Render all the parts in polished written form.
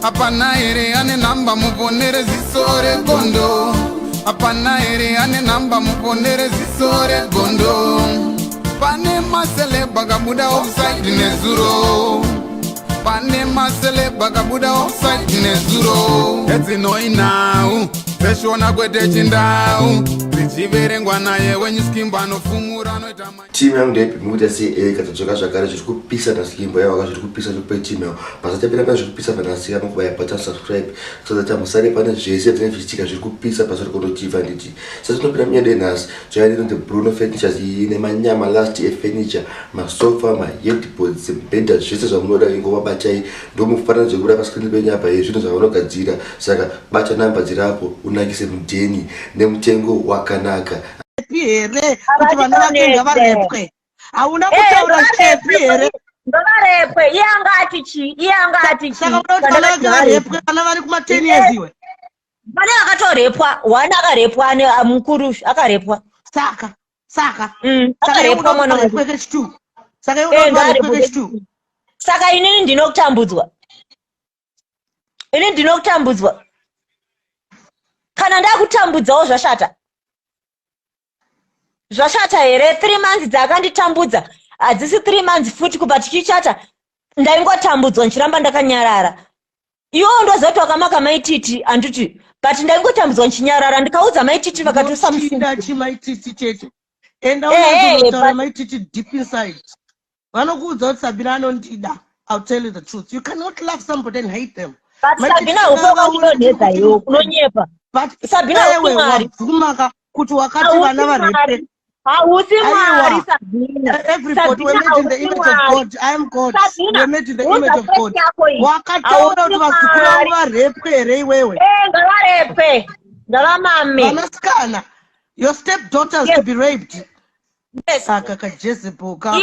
Apana ere ane namba muponere zisore gondo. Apana ere ane namba muponere zisore gondo. Pane masele bagabuda offside nezuro. Pane masele bagabuda offside nezuro. Eti no inau Peshona kwete chindau Zichiverengwa naye wenye skimba no fumura no itama. Timu yangu ndepi muda si katochoka shakara chikupisa na skimba ya waka chikupisa chupe timu yangu. Pasate pila pila chikupisa panasika mungu baya pata subscribe. So that musare pana jesi ya tenefistika chikupisa pasore kono tiva nditi. Sasa tunopila mia denas. Joani nante Bruno furnitures ine manyama last furniture. Masofa, ma yetipods, benda jesi za mnoda ingo wabachai. Ndomu fana jegura paskini penye hapa yesu za wano kajira. Saka bacha namba jirapo unakise mdeni. Nemutengo wakanaka. Pierre, kuti vana vakenga varepwe. Hauna kutaura Pierre. Varepwe, yangati chi. Saka kuti vana vakenga varepwe, vana vari kuma 10 years iwe. Vana vakatorepwa, wana akarepwa ane mukuru akarepwa. Saka. Akarepwa mwana varepwe kechitu. Saka iwe varepwe kechitu. Saka inini ndinokutambudzwa. Kana ndakutambudzawo zvashata. Zvashata here 3 months dzakanditambudza. Adzisi 3 months futi kubva tichichata. Ndaingotambudzwa nchiramba ndakanyarara. Iwo ndozotwa maka maititi anduti. But ndaingotambudzwa nchinyarara ndikaudza maititi vakatusa musinda chimaititi chete. Enda unotaura maititi deep inside. Vanokuudza kuti Sabina anondida. I'll tell you the truth. You cannot love somebody and hate them. But Sabina uko unoneza yo unonyepa. But Sabina ukumari kumaka kuti wakati vana varepwe. Hausi mwari Sabina. Everybody were made in the image of God. I am God. We're made in the image of God. Wakataura kuti vakukura varepwe here iwewe. Ngavarepwe. Ngavamame. Mwanasikana. Your stepdaughters to be raped. Yes. Saka kajezebo ka.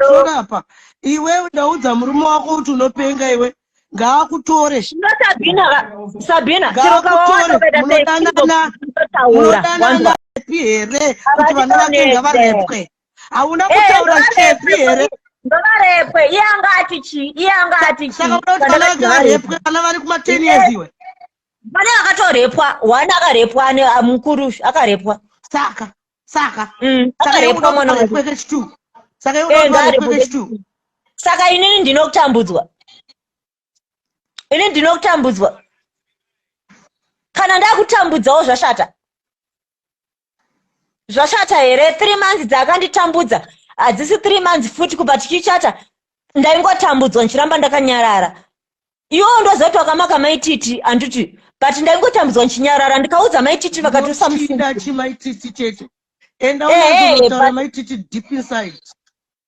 Shora iwewe ndaudza murume wako kuti unopenga iwe. Ngaakutore. Sabina. Munodana Pierre kuti vana vakenga varepwe. Hauna kutaura Pierre. Ngavarepwe, yangati chi. Saka kuti vana vakenga varepwe, vana vari kuma 10 years iwe. Vana vakatorepwa, wana akarepwa ane mukuru akarepwa. Saka. Akarepwa mwana varepwe kechitu. Saka iwe varepwe kechitu. Saka inini ndinokutambudzwa. Kana ndakutambudzawo zvashata. Zvashata here 3 months dzakanditambudza. Adzisi 3 months futi kubva tichichata. Ndaingotambudzwa nchiramba ndakanyarara. Iwo ndozotwa maka maititi anduti. But ndaingotambudzwa nchinyarara ndikaudza maititi vakatusa musinda chimaititi chete. Enda unotaura maititi deep inside.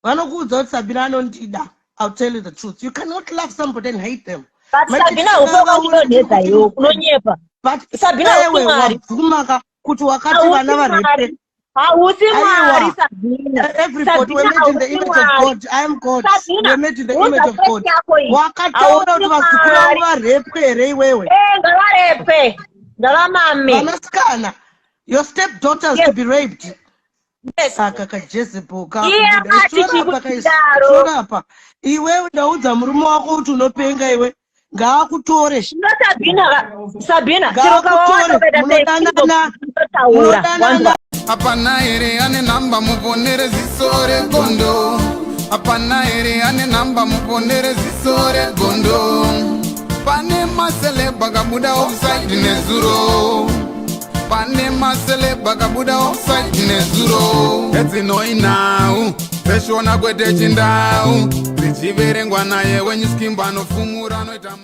Vanokuudza kuti Sabina anondida. I'll tell you the truth. You cannot love somebody and hate them. But Sabina uko unoneza yo unonyepa. But Sabina ukumari kumaka kuti wakati vana varepwe. Hausi mwari Sabina. Everybody were made in the image of God. I am God. We're made in the image of God. Wakataura kuti vakukura varepwe here iwewe. Ngavarepwe. Ngavamame. Mwanasikana. Your stepdaughters to be raped. Yes. Saka kajezebo ka. Shora iwewe ndaudza murume wako kuti unopenga iwe. Ngaakutore. Sabina. Munodana. Apana ere ane namba muponere zisore gondo. Apana ere ane namba muponere zisore gondo. Pane masele bagabuda offside nezuro. Pane masele bagabuda offside nezuro. Eti no inau Peshona kwete chindau Zichiverengwa naye wenye skimba no fumura no itama.